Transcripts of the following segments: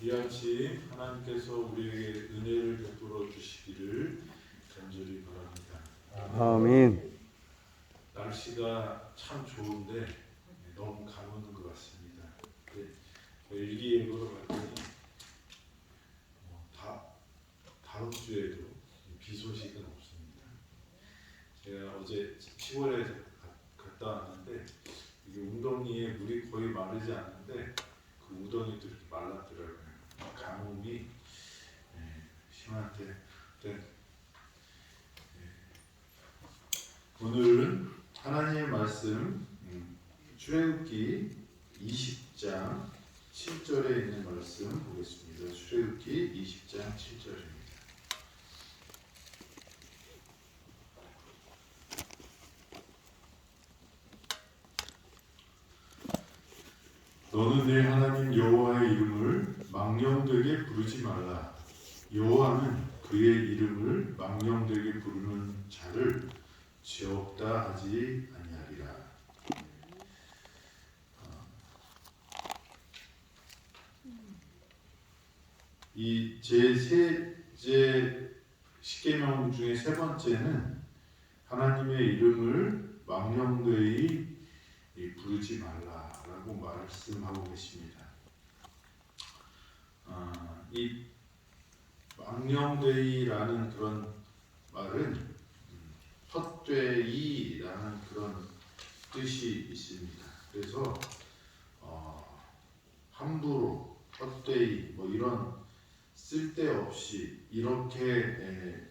이 아침 하나님께서 우리에게 은혜를 베풀어 주시기를 간절히 바랍니다. 아멘. 날씨가 참 좋은데 너무 가무는 것 같습니다. 일기예보로 봤더니 다음 주에도 비 소식은 없습니다. 제가 어제 시골에 갔다 왔는데 이게 웅덩이에 물이 거의 마르지 않는데 그 우덩이도 이렇게 말랐더라고요. 가뭄이 심한데 오늘은 하나님의 말씀 출애굽기 20장 7절에 있는 말씀 보겠습니다. 출애굽기 20장 7절입니다. 너는 내 하나님 여호와의 이름을 망령되게 부르지 말라. 여호와는 그의 이름을 망령되게 부르는 자를 죄없다 하지 아니하리라. 이 제 십계명 중에 세 번째는 하나님의 이름을 망령되이 부르지 말라라고 말씀하고 계십니다. 이 망령되이라는 그런 말은 헛되이라는 그런 뜻이 있습니다. 그래서 함부로 헛되이 뭐 이런 쓸데없이 이렇게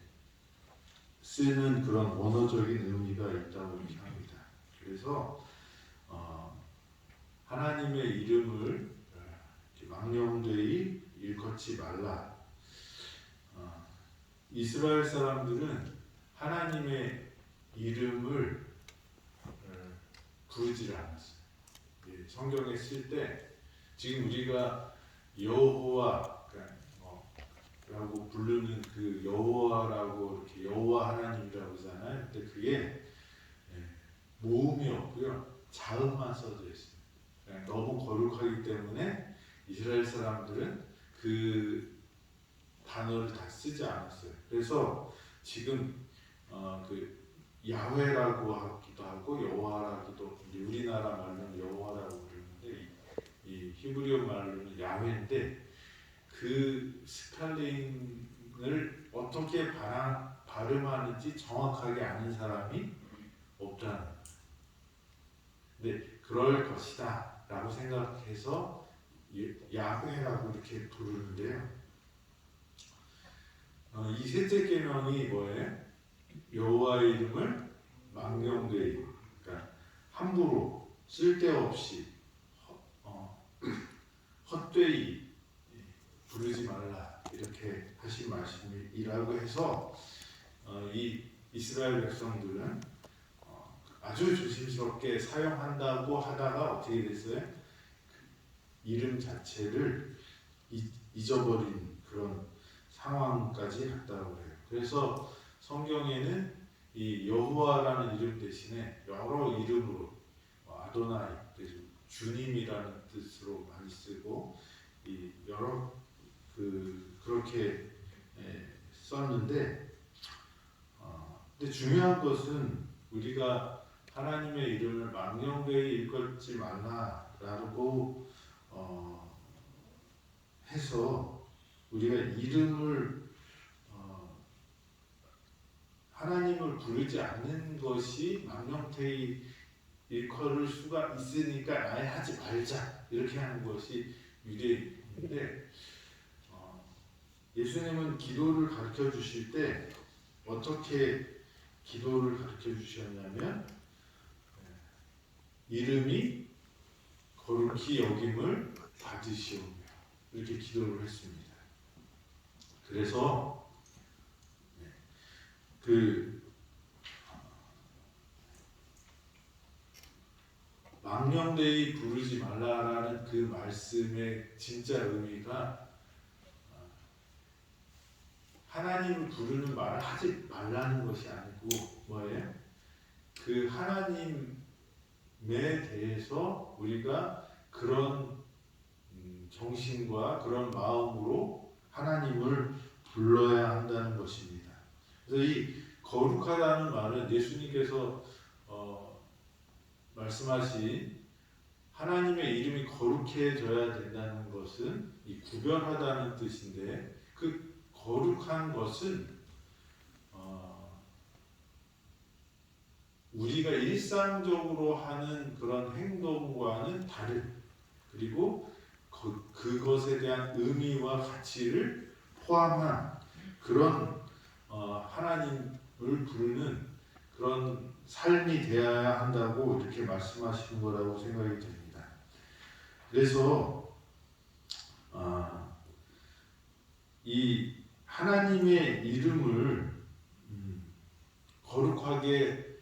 쓰는 그런 원어적인 의미가 있다고 이렇게 합니다. 그래서 하나님의 이름을 망령되이 일컫지 말라. 이스라엘 사람들은 하나님의 이름을 부르지 않았어요. 성경에 쓸 때 지금 우리가 여호와라고 부르는 그 여호와라고 이렇게 여호와 하나님이라고 하잖아요. 근데 그게 모음이 없고요, 자음만 써져 있어요. 너무 거룩하기 때문에 이스라엘 사람들은 그 단어를 다 쓰지 않았어요. 그래서 지금 그 야훼라고 하기도 하고 여호와라고도, 우리나라 말로는 여호와라고 부르는데 이 히브리어 말로는 야훼인데 그 스펠링을 어떻게 발음하는지 정확하게 아는 사람이 없다는 거예요. 근데 그럴 것이다 라고 생각해서 야훼라고 이렇게 부르는데요. 이 셋째 계명이 뭐예요? 여호와의 이름을 망령되이, 그러니까 함부로 쓸데없이 헛되이 부르지 말라 이렇게 하신 말씀이라고 해서 이 이스라엘 백성들은 아주 조심스럽게 사용한다고 하다가 어떻게 됐어요? 이름 자체를 잊어버린 그런 상황까지 갔다고 해요. 그래서 성경에는 이 여호와라는 이름 대신에 여러 이름으로 아도나이, 그래서 주님이라는 뜻으로 많이 쓰고 이 여러 그렇게 썼는데 근데 중요한 것은 우리가 하나님의 이름을 망령되이 일컫지 말라라고 해서 우리가 이름을 하나님을 부르지 않는 것이 망령되이 일컬을 수가 있으니까 아예 하지 말자 이렇게 하는 것이 유대인인데 예수님은 기도를 가르쳐 주실 때 어떻게 기도를 가르쳐 주셨냐면 이름이 거룩히 여김을 받으시오며 이렇게 기도를 했습니다. 그래서 망령되이 부르지 말라라는 그 말씀의 진짜 의미가 하나님을 부르는 말을 하지 말라는 것이 아니고 뭐예요? 그 하나님에 대해서 우리가 그런 정신과 그런 마음으로 하나님을 불러야 한다는 것입니다. 그래서 이 거룩하다는 말은 예수님께서 말씀하신 하나님의 이름이 거룩해져야 된다는 것은 이 구별하다는 뜻인데, 그 거룩한 것은 우리가 일상적으로 하는 그런 행동과는 다른, 그리고 그것에 대한 의미와 가치를 포함한 그런 하나님을 부르는 그런 삶이 되어야 한다고 이렇게 말씀하시는 거라고 생각이 됩니다. 그래서 이 하나님의 이름을 거룩하게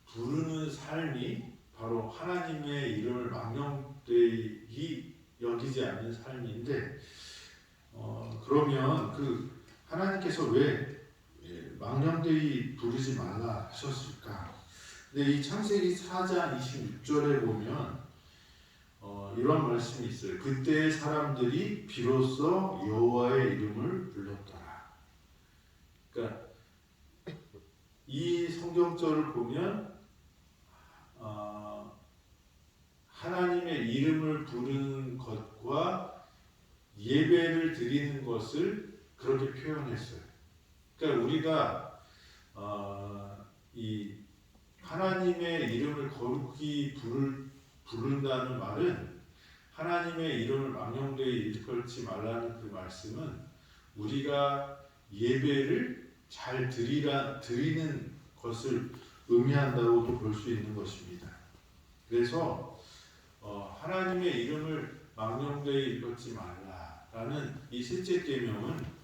부르는 삶이 바로 하나님의 이름을 망령되이 여기지 않는 삶인데, 그러면 그 하나님께서 왜 망령되이 부르지 말라 하셨을까? 근데 이 창세기 4장 26절에 보면 이런 말씀이 있어요. 그때 사람들이 비로소 여호와의 이름을 불렀더라. 그러니까 이 성경절을 보면 하나님의 이름을 부르는 것과 예배를 드리는 것을 그렇게 표현했어요. 그러니까 우리가 이 하나님의 이름을 거룩히 부른다는 말은, 하나님의 이름을 망령되이 일컬지 말라는 그 말씀은 우리가 예배를 잘 드리는 것을 의미한다고도 볼 수 있는 것입니다. 그래서 하나님의 이름을 망령되이 일컬지 말라라는 이 셋째 계명은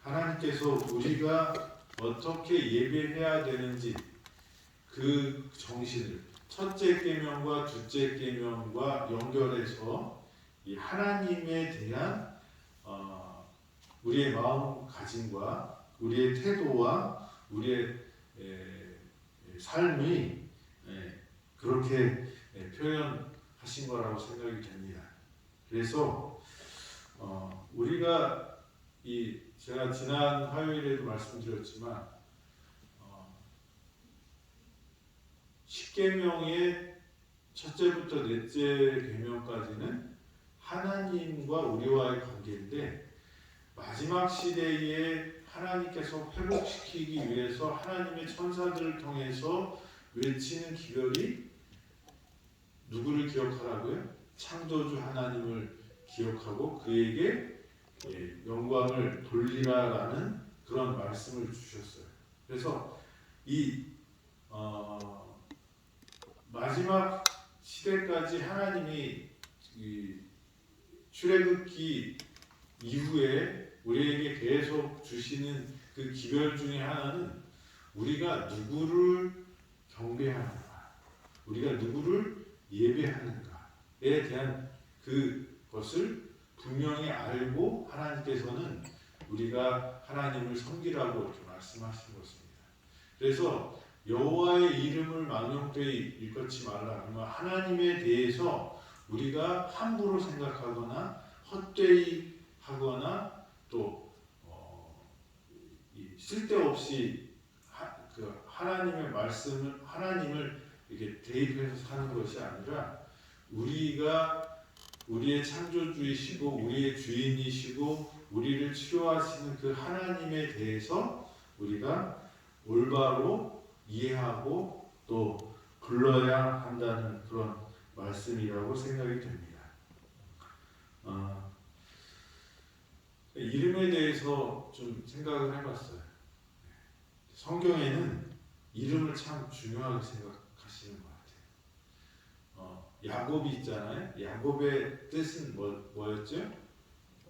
하나님께서 우리가 어떻게 예배해야 되는지 그 정신을 첫째 계명과 둘째 계명과 연결해서 이 하나님에 대한 우리의 마음가짐과 우리의 태도와 우리의 삶이 그렇게 표현하신 거라고 생각이 됩니다. 그래서 우리가 제가 지난 화요일에도 말씀드렸지만 10계명의 첫째부터 넷째 계명까지는 하나님과 우리와의 관계인데, 마지막 시대에 하나님께서 회복시키기 위해서 하나님의 천사들을 통해서 외치는 기별이 누구를 기억하라고요? 창조주 하나님을 기억하고 그에게 영광을 돌리라라는 그런 말씀을 주셨어요. 그래서 이 마지막 시대까지 하나님이 출애굽기 이후에 우리에게 계속 주시는 그 기별 중에 하나는 우리가 누구를 경배하는가, 우리가 누구를 예배하는가에 대한 그것을 분명히 알고 하나님께서는 우리가 하나님을 섬기라고 이렇게 말씀하신 것입니다. 그래서 여호와의 이름을 망령되이 일컫지 말라. 그러면 하나님에 대해서 우리가 함부로 생각하거나 헛되이 하거나 또 쓸데없이 하나님의 말씀을, 하나님을 이렇게 대입해서 사는 것이 아니라, 우리가 우리의 창조주이시고 우리의 주인이시고 우리를 치료하시는 그 하나님에 대해서 우리가 올바로 이해하고 또 불러야 한다는 그런 말씀이라고 생각이 됩니다. 이름에 대해서 좀 생각을 해봤어요. 성경에는 이름을 참 중요하게 생각하시는 것 같아요. 야곱이 있잖아요. 야곱의 뜻은 뭐였죠?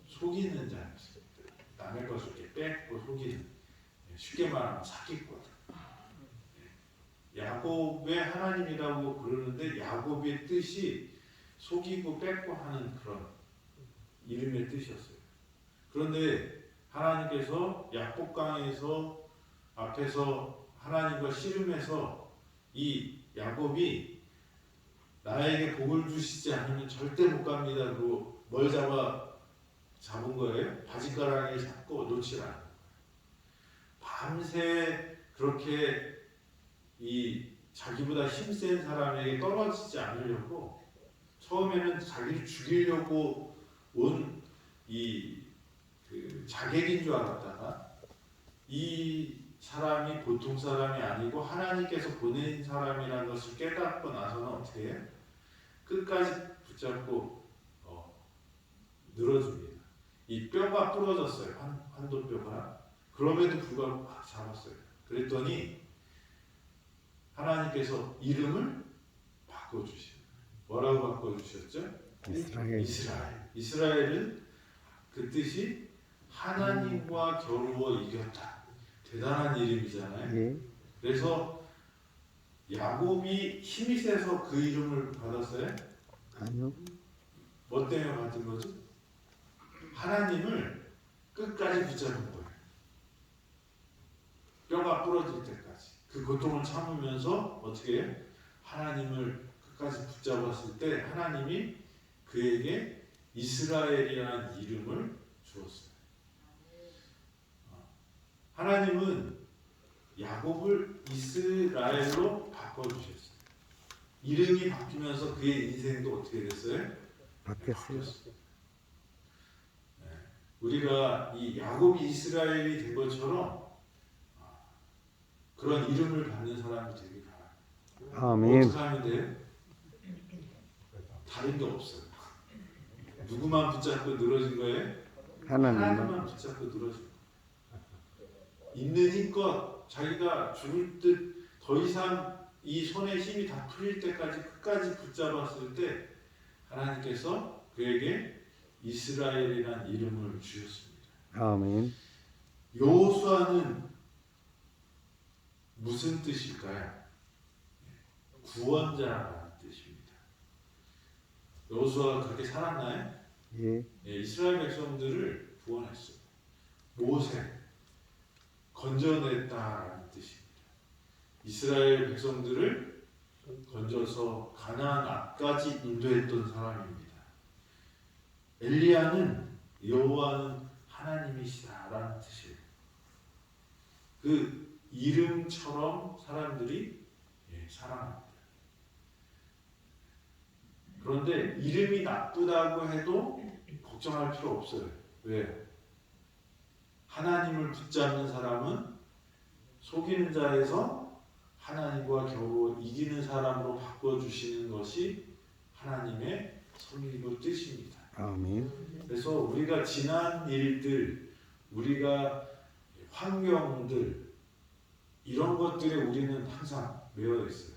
속이는 자였어요. 남의 것을 이렇게 뺏고 속이는, 쉽게 말하면 사기꾼. 야곱의 하나님이라고 부르는데 야곱의 뜻이 속이고 뺏고 하는 그런 이름의 뜻이었어요. 그런데 하나님께서 야복강에서 앞에서 하나님과 씨름해서 이 야곱이 나에게 복을 주시지 않으면 절대 못 갑니다. 그리고 뭘 잡은 거예요? 바지가랑이 잡고 놓질 않은 거예요. 밤새 그렇게 이 자기보다 힘센 사람에게 떨어지지 않으려고 처음에는 자기를 죽이려고 온 이 자객인 줄 알았다가 이 사람이 보통 사람이 아니고 하나님께서 보낸 사람이라는 것을 깨닫고 나서는 어떻게 해요? 끝까지 붙잡고 늘어줍니다. 이 뼈가 부러졌어요. 환도뼈가. 그럼에도 불구하고 막 잡았어요. 그랬더니 하나님께서 이름을 바꿔주시는 거예요. 뭐라고 바꿔주셨죠? 이스라엘. 이스라엘은 그 뜻이 하나님과 겨루어 이겼다. 대단한 이름이잖아요. 예. 그래서 야곱이 힘이 세서 그 이름을 받았어요? 아니요. 뭐 때문에 받은 거죠? 하나님을 끝까지 붙잡은 거예요. 뼈가 부러질 때까지. 그 고통을 참으면서 어떻게 해요? 하나님을 끝까지 붙잡았을 때 하나님이 그에게 이스라엘이라는 이름을 주었어요. 하나님은 야곱을 이스라엘로 바꿔주셨어요. 이름이 바뀌면서 그의 인생도 어떻게 됐어요? 바뀌었어요. 네. 우리가 이 야곱이 이스라엘이 된 것처럼 그런 이름을 받는 사람이 되길 바랍니다. 아멘. 어떻게 하면 돼요? 다른 게 없어요. 누구만 붙잡고 늘어진 거예요? 하나님만 붙잡고 늘어진 거예요. 있는 힘껏 자기가 죽을 듯 더 이상 이 손에 힘이 다 풀릴 때까지 끝까지 붙잡았을 때 하나님께서 그에게 이스라엘이라는 이름을 주셨습니다. 아멘. 여호수아는 무슨 뜻일까요? 구원자라는 뜻입니다. 여호수아가 그렇게 살았나요? 예. 이스라엘 백성들을 구원했어요. 모세 건져냈다라는 뜻입니다. 이스라엘 백성들을 건져서 가나안 앞까지 인도했던 사람입니다. 엘리야는 여호와는 하나님이시다라는 뜻이에요. 그 이름처럼 사람들이 사랑합니다. 그런데 이름이 나쁘다고 해도 걱정할 필요 없어요. 왜? 하나님을 붙잡는 사람은 속이는 자에서 하나님과 겨루 이기는 사람으로 바꿔주시는 것이 하나님의 섭리고 뜻입니다. 아멘. 그래서 우리가 지난 일들, 우리가 환경들 이런 것들에 우리는 항상 매여 있어요.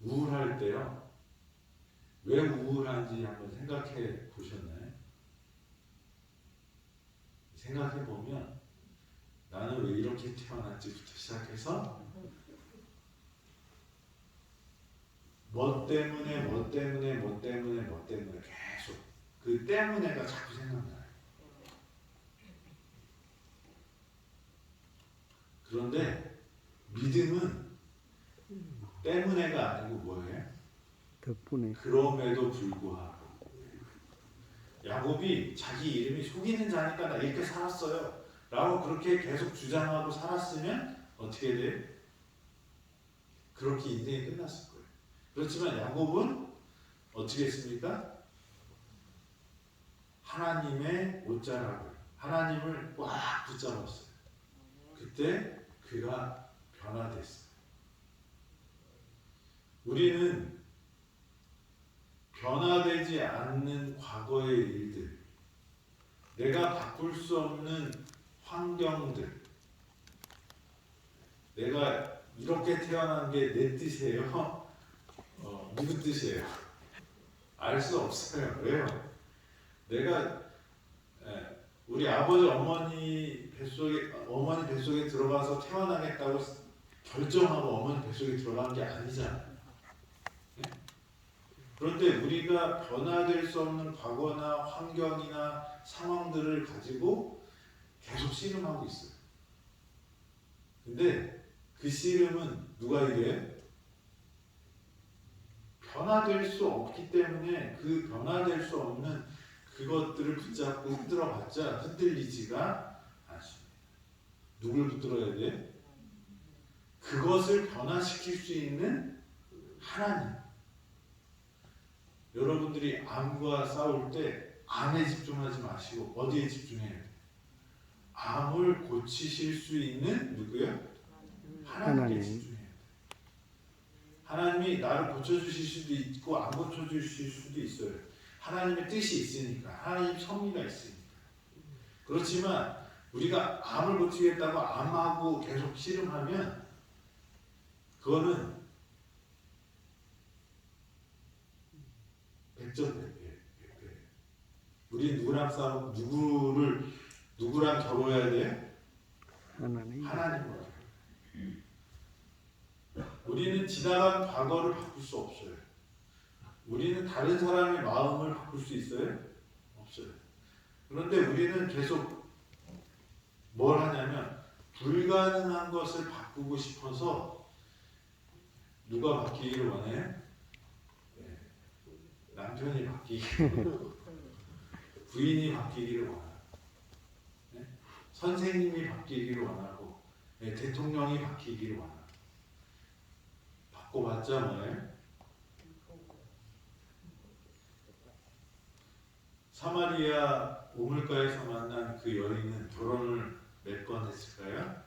우울할 때요. 왜 우울한지 한번 생각해 보셨나요? 생각해 보면 나는 왜 이렇게 태어났지부터 시작해서 뭐 때문에 계속 그 때문에가 자꾸 생각나요. 그런데 믿음은 때문에가 아니고 뭐예요? 덕분에. 그럼에도 불구하고 야곱이 자기 이름이 속이는 자니까 나 이렇게 살았어요 라고 그렇게 계속 주장하고 살았으면 어떻게 돼요? 그렇게 인생이 끝났을 거예요. 그렇지만 야곱은 어떻게 했습니까? 하나님의 옷자락을 하나님을 꽉 붙잡았어요. 그때 그가 변화됐어요. 우리는 변화되지 않는 과거의 일들, 내가 바꿀 수 없는 환경들, 내가 이렇게 태어난 게 내 뜻이에요? 누구 뜻이에요? 알 수 없어요. 왜요? 내가 우리 아버지 어머니 뱃속에 들어가서 태어나겠다고 결정하고 어머니 뱃속에 들어간 게 아니잖아요. 그런데 우리가 변화될 수 없는 과거나 환경이나 상황들을 가지고 계속 씨름하고 있어요. 근데 그 씨름은 누가 이겨요? 변화될 수 없기 때문에 그 변화될 수 없는 그것들을 붙잡고 흔들어봤자 흔들리지가 않습니다. 누굴 붙들어야 돼? 그것을 변화시킬 수 있는 하나님. 여러분들이 암과 싸울 때 암에 집중하지 마시고 어디에 집중해야 돼? 암을 고치실 수 있는 누구요? 하나님께 집중해야 돼. 하나님이 나를 고쳐주실 수도 있고 안 고쳐주실 수도 있어요. 하나님의 뜻이 있으니까, 하나님 섭리가 있으니까. 그렇지만 우리가 암을 고치겠다고 암하고 계속 씨름하면 그거는 백전백패. 우리 누구랑 싸우 누구랑 겨뤄야 돼? 하나님과. 우리는 지나간 과거를 바꿀 수 없어요. 우리는 다른 사람의 마음을 바꿀 수 있어요? 없어요. 그런데 우리는 계속 뭘 하냐면 불가능한 것을 바꾸고 싶어서 누가 바뀌기를 원해요? 네. 남편이 바뀌기를 부인이 바뀌기를 원하고 네? 선생님이 바뀌기를 원하고 네, 대통령이 바뀌기를 원하고 바꿔봤자 뭐예요? 사마리아 우물가에서 만난 그 여인은 결혼을 몇 번 했을까요?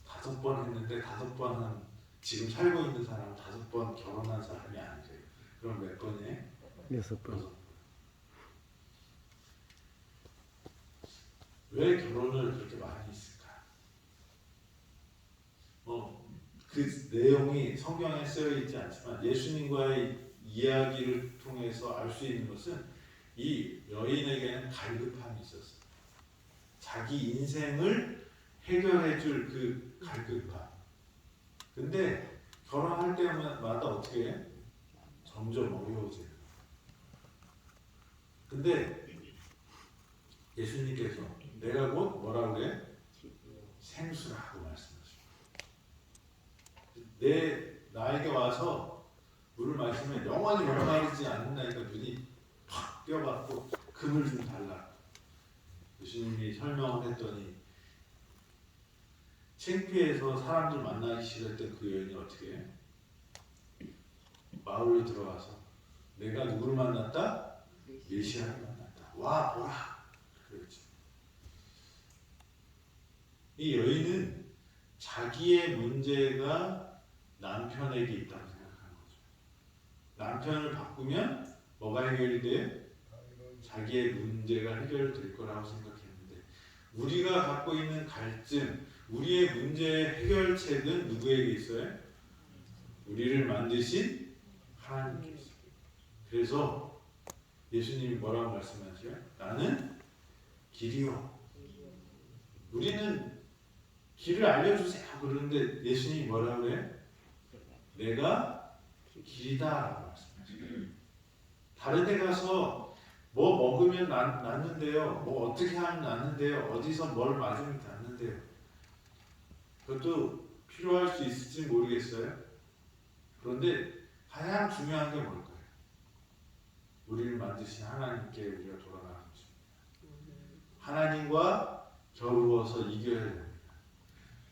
5번 했는데 5번은 지금 살고 있는 사람은 5번 결혼한 사람이 아니래요. 그럼 몇 번이에요? 6번. 왜 결혼을 그렇게 많이 했을까? 그 내용이 성경에 쓰여 있지 않지만 예수님과의 이야기를 통해서 알 수 있는 것은 이 여인에게는 갈급함이 있었어요. 자기 인생을 해결해 줄 그 갈급함. 근데 결혼할 때마다 어떻게 해? 점점 어려워져요. 근데 예수님께서 내가 곧 뭐라고 그래? 생수라고 말씀하십니다. 나에게 와서 물을 마시면 영원히 목마르지 않는다니까 눈이 팍 뼈받고 금을 좀 달라. 예수님이 설명을 했더니 창피해서 사람들 만나기 싫었던 그 여인이 어떻게 해? 마을로 들어가서 내가 누구를 만났다? 메시아를 만났다. 와 보라. 그렇죠. 이 여인은 자기의 문제가 남편에게 있다고 생각하는 거죠. 남편을 바꾸면 뭐가 해결이 돼? 자기의 문제가 해결될 거라고 생각했는데 우리가 갖고 있는 갈증, 우리의 문제의 해결책은 누구에게 있어요? 우리를 만드신 하나님께 있어요. 그래서 예수님이 뭐라고 말씀하세요? 나는 길이요. 우리는 길을 알려주세요 그러는데 예수님이 뭐라고 해요? 내가 길이다라고 말씀하세요. 다른 데 가서 뭐 먹으면 낫는데요. 뭐 어떻게 하면 낫는데요. 어디서 뭘 맞으면 낫는데요. 그것도 필요할 수 있을지 모르겠어요. 그런데 가장 중요한 게 뭘까요? 우리를 만드신 하나님께 우리가 돌아가는 것입니다. 하나님과 겨루어서 이겨야 됩니다.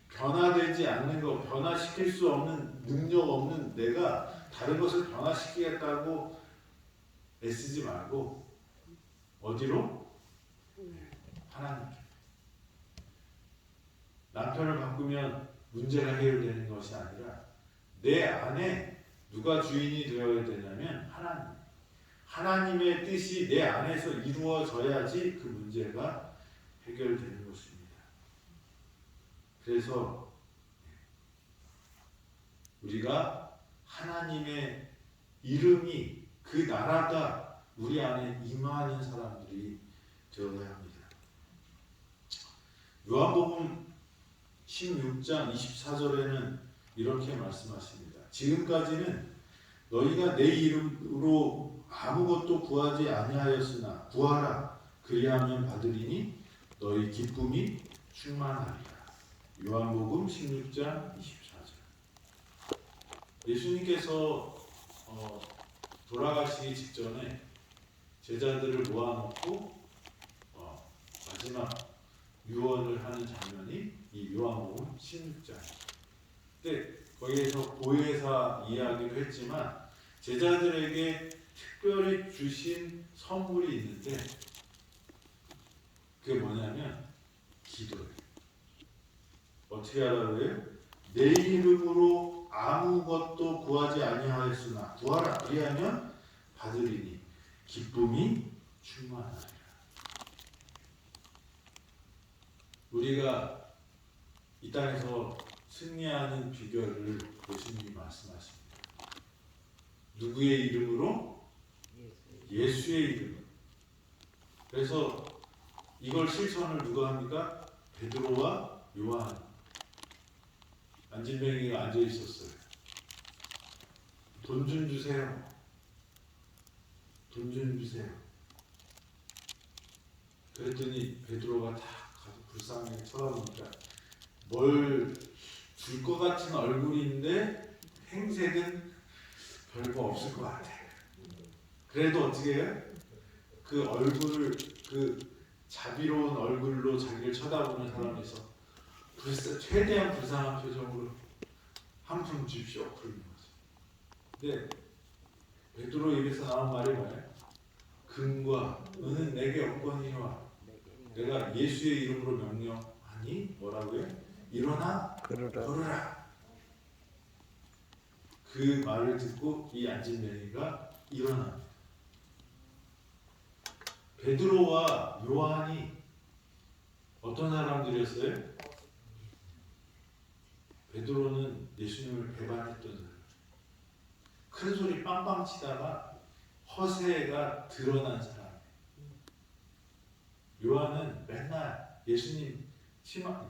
변화되지 않는 것, 변화시킬 수 없는 능력 없는 내가 다른 것을 변화시키겠다고 애쓰지 말고 어디로? 하나님께. 남편을 바꾸면 문제가 해결되는 것이 아니라 내 안에 누가 주인이 되어야 되냐면 하나님. 하나님의 뜻이 내 안에서 이루어져야지 그 문제가 해결되는 것입니다. 그래서 우리가 하나님의 이름이 그 나라가 우리 안에 임하는 사람들이 되어야 합니다. 요한복음 16장 24절에는 이렇게 말씀하십니다. 지금까지는 너희가 내 이름으로 아무것도 구하지 아니하였으나 구하라 그리하면 받으리니 너희 기쁨이 충만하리라. 요한복음 16장 24절. 예수님께서 돌아가시기 직전에 제자들을 모아놓고 마지막 유언을 하는 장면이 이 요한복음 16장. 근데 거기에서 보혜사 이야기도 했지만 제자들에게 특별히 주신 선물이 있는데 그게 뭐냐면 기도예요. 어떻게 하라고요? 내 이름으로 아무것도 구하지 아니하였으나 구하라 그리하면 받으리니 기쁨이 충만하리라. 우리가 이 땅에서 승리하는 비결을 예수님이 말씀하십니다. 누구의 이름으로? 예수의 이름. 그래서 이걸 실천을 누가 합니까? 베드로와 요한. 안진뱅이가 앉아 있었어요. 돈 좀 주세요. 돈 좀 주세요. 그랬더니 베드로가 다 가서 불쌍하게 쳐다보니까 뭘 줄 것 같은 얼굴인데 행색은 별거 없을 것 같아. 그래도 어떻게 해요? 그 얼굴을 그 자비로운 얼굴로 자기를 쳐다보는 사람에서 최대한 불쌍한 표정으로 한 푼 주십시오. 그러는 거죠. 근데 베드로 입에서 나온 말이 뭐예요? 금과 은은 내게 없거니와 내가 예수의 이름으로 명령하니 뭐라고요? 일어나 걸으라. 그 말을 듣고 이 안진뱅이가 일어납니다. 베드로와 요한이 어떤 사람들이었어요? 베드로는 예수님을 배반했던 사람. 큰 소리 빵빵 치다가 허세가 드러난 사람. 요한은 맨날 예수님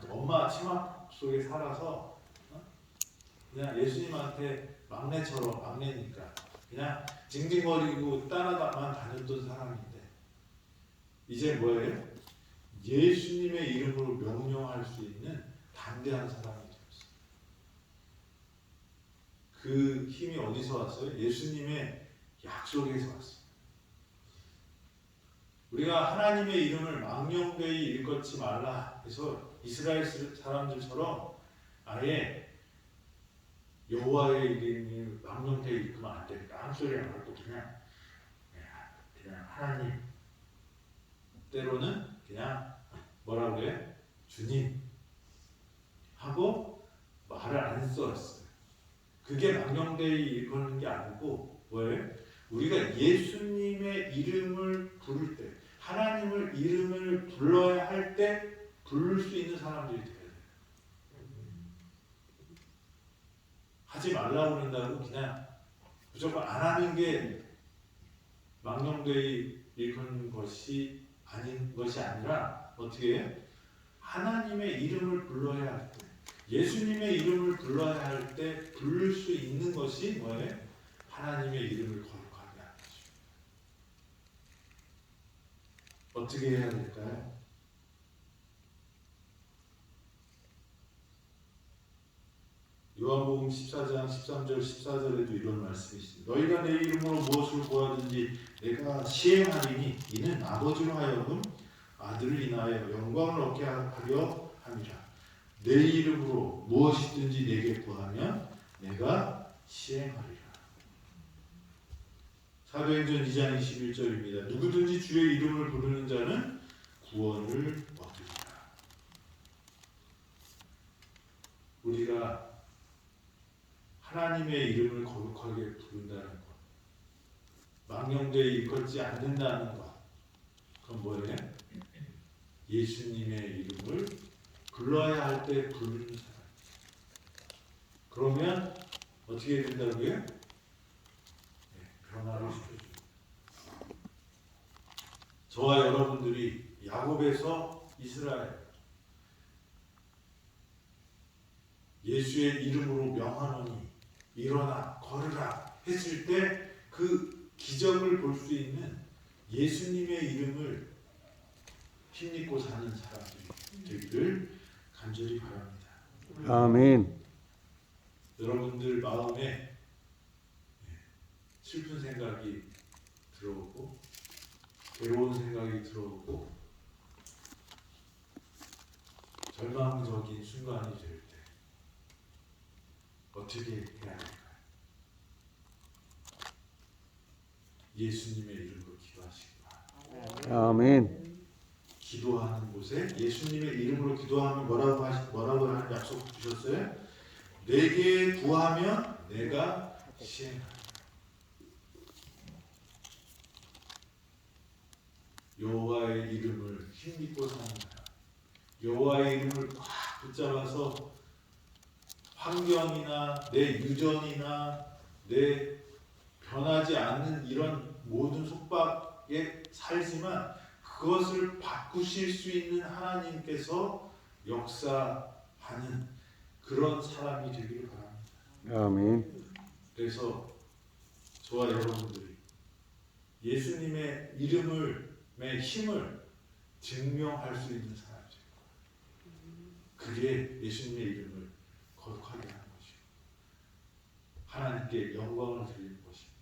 엄마 치마 속에 살아서 그냥 예수님한테 막내니까 그냥 징징거리고 따라만 다녔던 사람인데 이제 뭐예요? 예수님의 이름으로 명령할 수 있는 담대한 사람이 되었어요. 그 힘이 어디서 왔어요? 예수님의 약속에서 왔어요. 우리가 하나님의 이름을 망령되이 일컫지 말라 해서 이스라엘 사람들처럼 아예 여호와의 이름을 망령되이 일으키면 안 됩니다. 아무 소리 안 하고 그냥 하나님, 때로는 그냥 뭐라고 해? 주님 하고 말을 안 썼어요. 그게 망령되이 일컫는 게 아니고 뭐예요? 우리가 예수님의 이름을 부를 때 하나님을 이름을 불러야 할 때 부를 수 있는 사람들이 돼야 돼요. 하지 말라고 그런다고 그냥 무조건 안 하는 게 망령되이 일컫는 것이 아닌 것이 아니라 어떻게 해요? 하나님의 이름을 불러야 할 때, 예수님의 이름을 불러야 할 때 부를 수 있는 것이 뭐예요? 하나님의 이름을 거룩하게 하는 것입니다. 어떻게 해야 될까요? 요한복음 14장 13절 14절에도 이런 말씀이 있습니다. 너희가 내 이름으로 무엇을 구하든지 내가 시행하리니 이는 아버지로 하여금 아들을 인하여 영광을 얻게 하려 함이라. 내 이름으로 무엇이든지 내게 구하면 내가 시행하리라. 사도행전 2장 21절입니다. 누구든지 주의 이름을 부르는 자는 구원을 얻으리라. 우리가 하나님의 이름을 거룩하게 부른다는 것, 망령되이 일컫지 않는다는 것, 그건 뭐예요? 예수님의 이름을 불러야 할 때 부르는 사람. 그러면 어떻게 된다고요? 변화를 시켜줍니다. 저와 여러분들이 야곱에서 이스라엘 예수의 이름으로 명하노니 일어나 걸으라 했을 때 그 기적을 볼 수 있는 예수님의 이름을 힘입고 사는 사람들이 되기를 간절히 바랍니다. 아멘. 여러분들 마음에 슬픈 생각이 들어오고 괴로운 생각이 들어오고 절망적인 순간이 될 때 어떻게 해야 할까요? 예수님의 이름으로 기도하시기 바랍니다. 아멘. 기도하는 곳에 예수님의 이름으로 기도하면 뭐라고 하는 약속 주셨어요? 내게 구하면 내가 시행하리라. 여호와의 이름을 힘입고 사는 사람, 여호와의 이름을 꽉 붙잡아서 환경이나 내 유전이나 내 변하지 않는 이런 모든 속박에 살지만 그것을 바꾸실 수 있는 하나님께서 역사하는 그런 사람이 되기를 바랍니다. 아멘. 그래서 저와 여러분들이 예수님의 이름의 힘을 증명할 수 있는 사람이 되고 그게 예수님의 이름을 거룩하게 하는 것이고 하나님께 영광을 드리는 것입니다.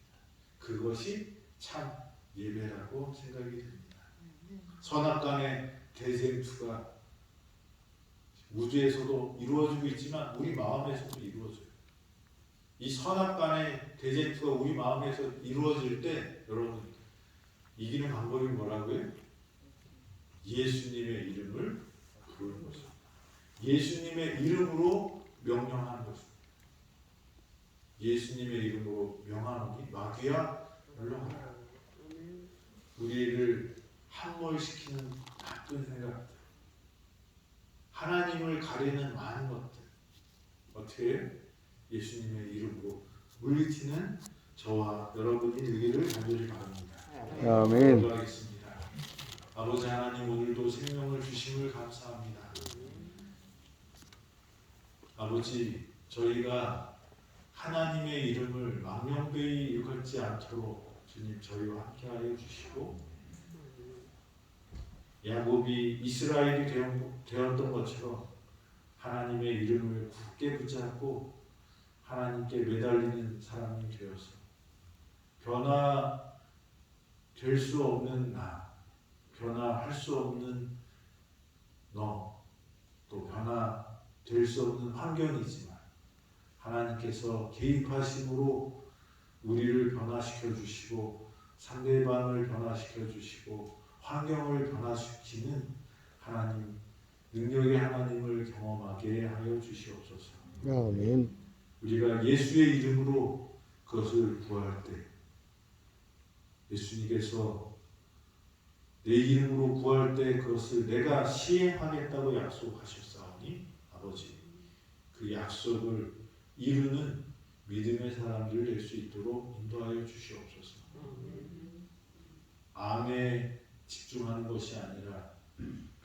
그것이 참 예배라고 생각이 듭니다. 선악간의 대쟁투가 우주에서도 이루어지고 있지만 우리 마음에서도 이루어져요. 이 선악간의 대쟁투가 우리 마음에서 이루어질 때 여러분 이기는 방법이 뭐라고요? 예수님의 이름을 부르는 것입니다. 예수님의 이름으로 명령하는 것입니다. 예수님의 이름으로 명하노니 마귀야 물러가라. 우리를 함몰시키는 나쁜 생각들, 하나님을 가리는 많은 것들 어떻게 해요? 예수님의 이름으로 물리치는 저와 여러분이 되기를 간절히 바랍니다. 아멘. 기도하겠습니다. 아버지 하나님 오늘도 생명을 주심을 감사합니다. 아버지 저희가 하나님의 이름을 망령되이 일컫지 않도록 주님 저희와 함께하여 주시고 야곱이 이스라엘이 되었던 것처럼 하나님의 이름을 굳게 붙잡고 하나님께 매달리는 사람이 되어서 변화될 수 없는 나, 변화할 수 없는 너, 또 변화될 수 없는 환경이지만 하나님께서 개입하심으로 우리를 변화시켜 주시고 상대방을 변화시켜 주시고 환경을 변화시키는 하나님, 능력의 하나님을 경험하게 하여 주시옵소서. 아멘. 우리가 예수의 이름으로 그것을 구할 때 예수님께서 내 이름으로 구할 때 그것을 내가 시행하겠다고 약속하셨사오니 아버지 그 약속을 이루는 믿음의 사람들 될 수 있도록 인도하여 주시옵소서. 암에 집중하는 것이 아니라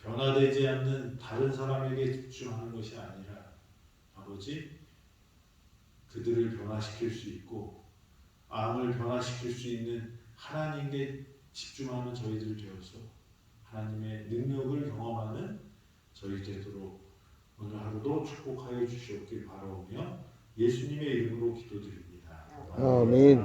변화되지 않는 다른 사람에게 집중하는 것이 아니라 아버지 그들을 변화시킬 수 있고 암을 변화시킬 수 있는 하나님께 집중하는 저희들 되어서 하나님의 능력을 경험하는 저희 되도록 오늘 하루도 축복하여 주시옵길 바라오며 예수님의 이름으로 기도드립니다. 아멘.